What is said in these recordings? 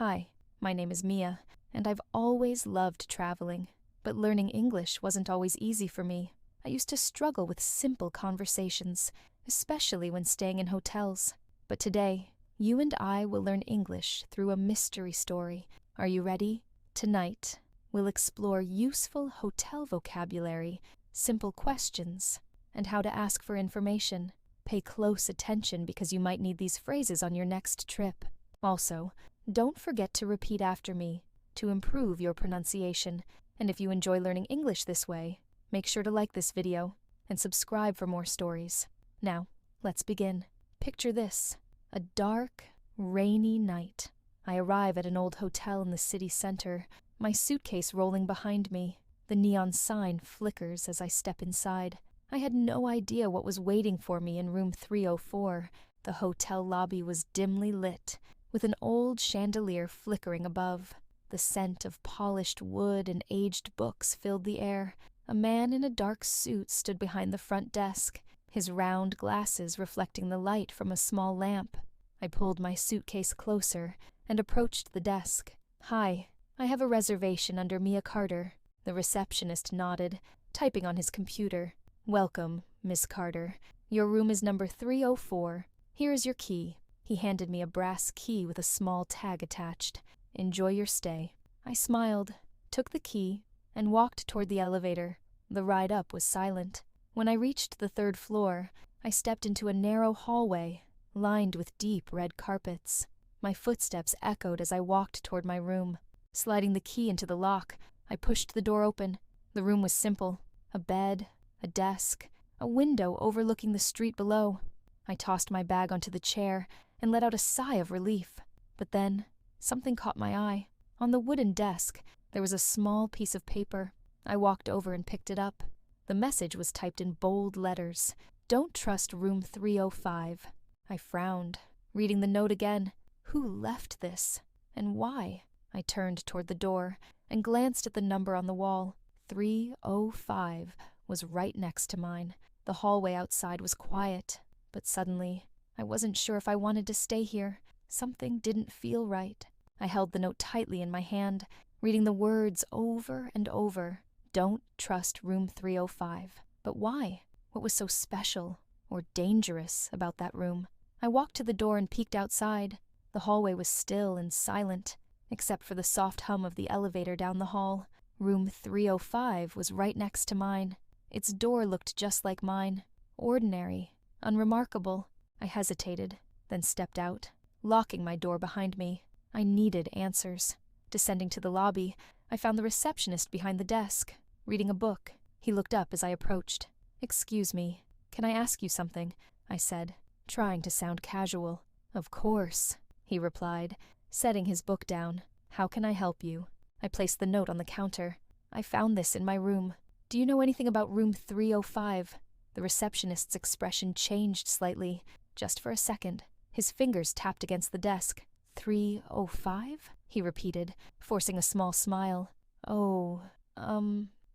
Hi, my name is Mia, and I've always loved traveling. But learning English wasn't always easy for me. I used to struggle with simple conversations, especially when staying in hotels. But today, you and I will learn English through a mystery story. Are you ready? Tonight, we'll explore useful hotel vocabulary, simple questions, and how to ask for information. Pay close attention because you might need these phrases on your next trip. Also, don't forget to repeat after me to improve your pronunciation. And if you enjoy learning English this way, make sure to like this video and subscribe for more stories. Now, let's begin. Picture this: a dark, rainy night. I arrive at an old hotel in the city center, my suitcase rolling behind me. The neon sign flickers as I step inside. I had no idea what was waiting for me in room 304. The hotel lobby was dimly lit, with an old chandelier flickering above. The scent of polished wood and aged books filled the air. A man in a dark suit stood behind the front desk, his round glasses reflecting the light from a small lamp. I pulled my suitcase closer and approached the desk. "Hi, I have a reservation under Mia Carter." The receptionist nodded, typing on his computer. "Welcome, Miss Carter. Your room is number 304. Here is your key." He handed me a brass key with a small tag attached. "Enjoy your stay." I smiled, took the key, and walked toward the elevator. The ride up was silent. When I reached the 3rd floor, I stepped into a narrow hallway, lined with deep red carpets. My footsteps echoed as I walked toward my room. Sliding the key into the lock, I pushed the door open. The room was simple: a bed, a desk, a window overlooking the street below. I tossed my bag onto the chair and let out a sigh of relief. But then, something caught my eye. On the wooden desk, there was a small piece of paper. I walked over and picked it up. The message was typed in bold letters: "Don't trust room 305. I frowned, reading the note again. Who left this? And why? I turned toward the door and glanced at the number on the wall. 305 was right next to mine. The hallway outside was quiet, but suddenly, I wasn't sure if I wanted to stay here. Something didn't feel right. I held the note tightly in my hand, reading the words over and over. Don't trust room 305. But why? What was so special or dangerous about that room? I walked to the door and peeked outside. The hallway was still and silent, except for the soft hum of the elevator down the hall. Room 305 was right next to mine. Its door looked just like mine. Ordinary, unremarkable. I hesitated, then stepped out, locking my door behind me. I needed answers. Descending to the lobby, I found the receptionist behind the desk, reading a book. He looked up as I approached. "Excuse me, can I ask you something?" I said, trying to sound casual. "Of course," he replied, setting his book down. "How can I help you?" I placed the note on the counter. "I found this in my room. Do you know anything about room 305? The receptionist's expression changed slightly, just for a second. His fingers tapped against the desk. 305? He repeated, forcing a small smile. "Oh,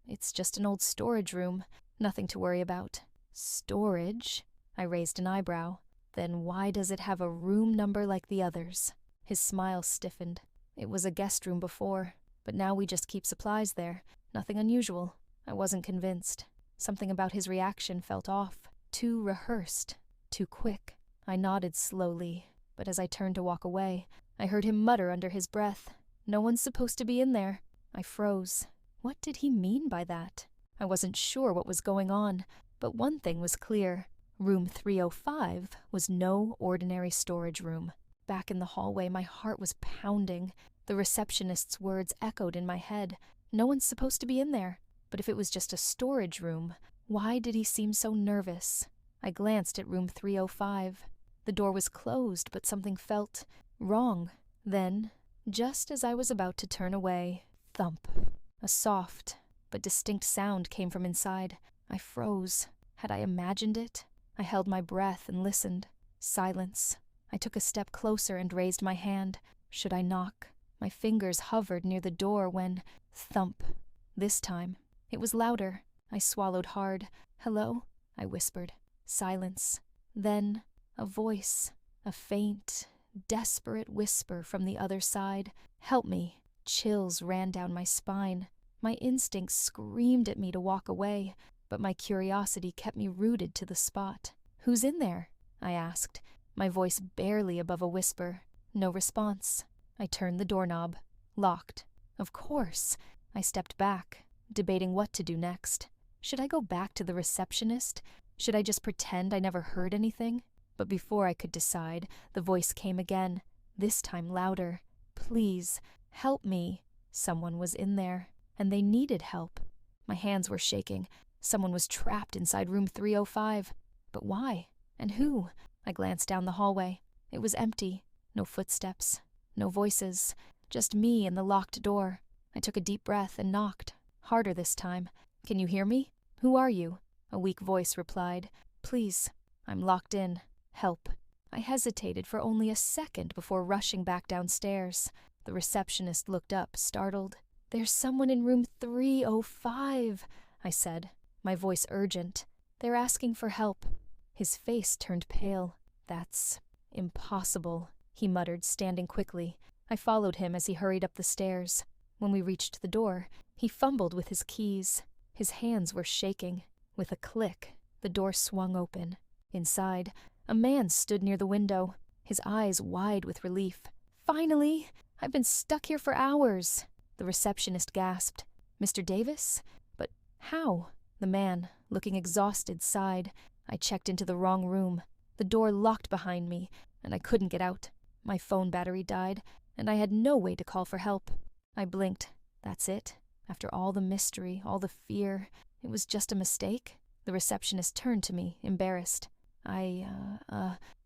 it's just an old storage room. Nothing to worry about." "Storage?" I raised an eyebrow. "Then why does it have a room number like the others?" His smile stiffened. "It was a guest room before, but now we just keep supplies there. Nothing unusual." I wasn't convinced. Something about his reaction felt off. Too rehearsed. Too quick. I nodded slowly, but as I turned to walk away, I heard him mutter under his breath, "No one's supposed to be in there." I froze. What did he mean by that? I wasn't sure what was going on, but one thing was clear. Room 305 was no ordinary storage room. Back in the hallway, my heart was pounding. The receptionist's words echoed in my head. No one's supposed to be in there. But if it was just a storage room, why did he seem so nervous? I glanced at room 305. The door was closed, but something felt wrong. Then, just as I was about to turn away, thump. A soft but distinct sound came from inside. I froze. Had I imagined it? I held my breath and listened. Silence. I took a step closer and raised my hand. Should I knock? My fingers hovered near the door when, thump. This time, it was louder. I swallowed hard. "Hello?" I whispered. Silence. Then, a voice. A faint, desperate whisper from the other side. Help me. Chills ran down my spine. My instincts screamed at me to walk away, but my curiosity kept me rooted to the spot. Who's in there? I asked, my voice barely above a whisper. No response. I turned the doorknob. Locked. Of course. I stepped back, debating what to do next. Should I go back to the receptionist? Should I just pretend I never heard anything? But before I could decide, the voice came again, this time louder. Please, help me. Someone was in there, and they needed help. My hands were shaking. Someone was trapped inside room 305. But why? And who? I glanced down the hallway. It was empty. No footsteps. No voices. Just me and the locked door. I took a deep breath and knocked. Harder this time. Can you hear me? Who are you? A weak voice replied. Please, I'm locked in. Help. I hesitated for only a second before rushing back downstairs. The receptionist looked up, startled. There's someone in room 305, I said, my voice urgent. They're asking for help. His face turned pale. That's impossible, he muttered, standing quickly. I followed him as he hurried up the stairs. When we reached the door, he fumbled with his keys. His hands were shaking. With a click, the door swung open. Inside, a man stood near the window, his eyes wide with relief. Finally! I've been stuck here for hours, the receptionist gasped. Mr. Davis? But how? The man, looking exhausted, sighed. I checked into the wrong room. The door locked behind me, and I couldn't get out. My phone battery died, and I had no way to call for help. I blinked. That's it. After all the mystery, all the fear, it was just a mistake? The receptionist turned to me, embarrassed. I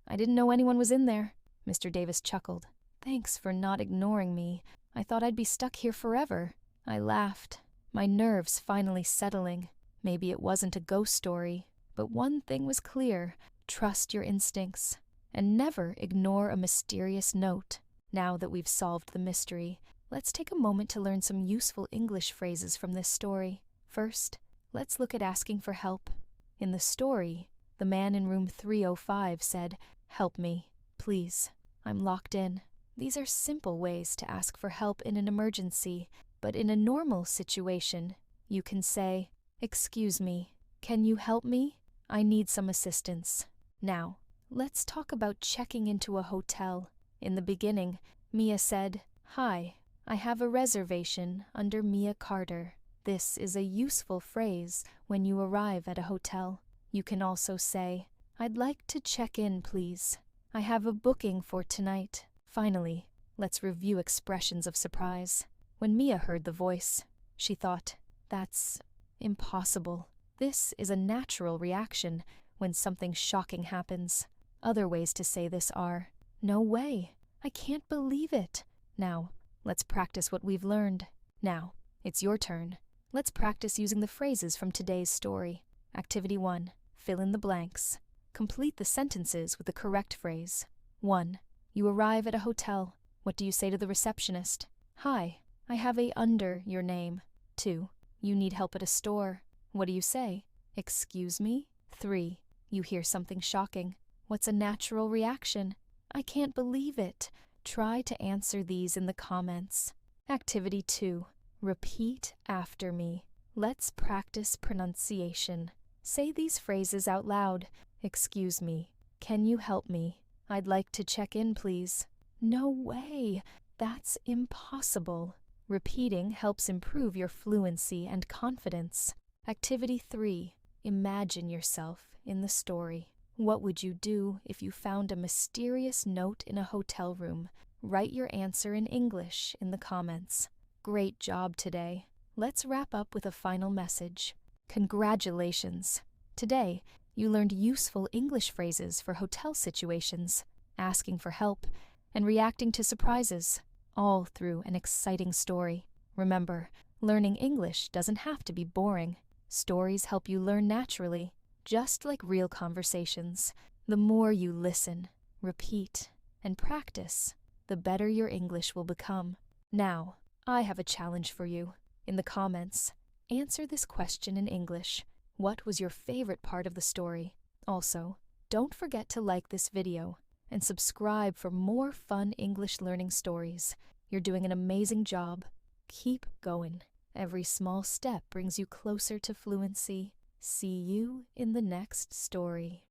didn't know anyone was in there. Mr. Davis chuckled. Thanks for not ignoring me. I thought I'd be stuck here forever. I laughed, my nerves finally settling. Maybe it wasn't a ghost story, but one thing was clear. Trust your instincts, and never ignore a mysterious note. Now that we've solved the mystery, let's take a moment to learn some useful English phrases from this story. First, let's look at asking for help. In the story, the man in room 305 said, "Help me, please. I'm locked in." These are simple ways to ask for help in an emergency, but in a normal situation, you can say, "Excuse me, can you help me? I need some assistance." Now, let's talk about checking into a hotel. In the beginning, Mia said, "Hi, I have a reservation under Mia Carter." This is a useful phrase when you arrive at a hotel. You can also say, "I'd like to check in, please. I have a booking for tonight." Finally, let's review expressions of surprise. When Mia heard the voice, she thought, "That's impossible." This is a natural reaction when something shocking happens. Other ways to say this are, "No way, I can't believe it." Now, let's practice what we've learned. Now, it's your turn. Let's practice using the phrases from today's story. Activity 1. Fill in the blanks. Complete the sentences with the correct phrase. 1. You arrive at a hotel. What do you say to the receptionist? "Hi, I have a under your name." 2. You need help at a store. What do you say? "Excuse me?" 3. You hear something shocking. What's a natural reaction? "I can't believe it." Try to answer these in the comments. Activity 2. Repeat after me. Let's practice pronunciation. Say these phrases out loud. "Excuse me. Can you help me? I'd like to check in, please." "No way. That's impossible." Repeating helps improve your fluency and confidence. Activity 3. Imagine yourself in the story. What would you do if you found a mysterious note in a hotel room? Write your answer in English in the comments. Great job today. Let's wrap up with a final message. Congratulations! Today, you learned useful English phrases for hotel situations, asking for help, and reacting to surprises, all through an exciting story. Remember, learning English doesn't have to be boring. Stories help you learn naturally, just like real conversations. The more you listen, repeat, and practice, the better your English will become. Now, I have a challenge for you. In the comments, answer this question in English. What was your favorite part of the story? Also, don't forget to like this video and subscribe for more fun English learning stories. You're doing an amazing job. Keep going. Every small step brings you closer to fluency. See you in the next story.